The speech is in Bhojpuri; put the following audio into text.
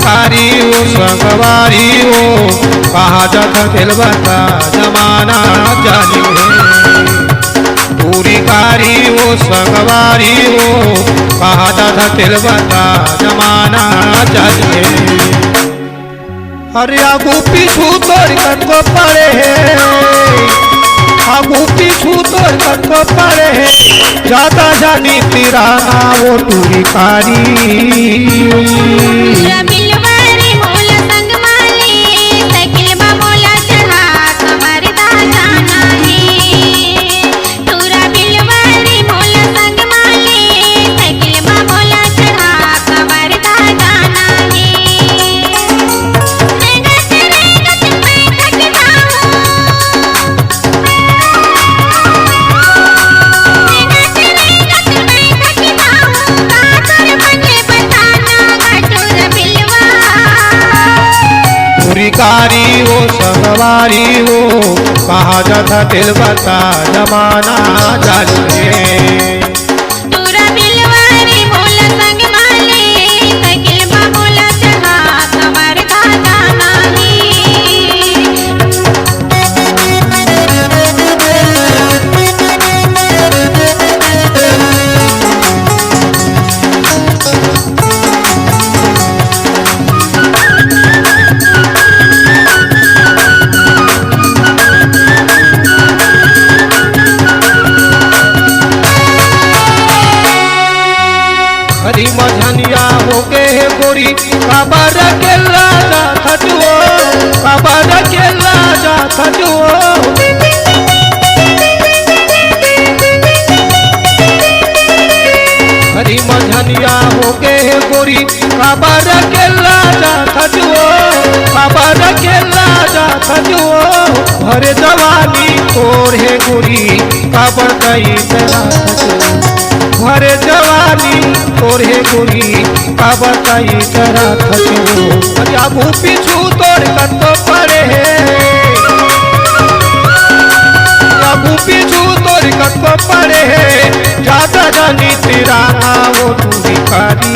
कारी वो संगवारी वो कहा जाता दिलबता जमाना जाने पूरी कारी वो संगवारी वो कहा जाता दिलबता जमाना जाने। अरे आगू पीछू तोड़ कटको पड़े आगू पीछू तोड़ कटको पड़े ज्यादा जानी तेरा वो पूरी कारी कारी वो संगवारी वो कहा जाता दिलबता जमाना जाने। हरी मझनिया हो के गोरी काबर के राजा थजुओ काबर के राजा थजुओ हरी मझनिया हो के गोरी काबर के राजा थजुओ काबर के राजा थजुओ भरे जवानी तोर है गोरी काबर कई तेरा भरे जवानी तोरे गोरी काबर कई तरह थजो। अरे आगू पीछू तोड़ कतो पड़े आगू पीछू तोड़ कतो पड़े ज्यादा जानी तेरा वो पूरी कारी।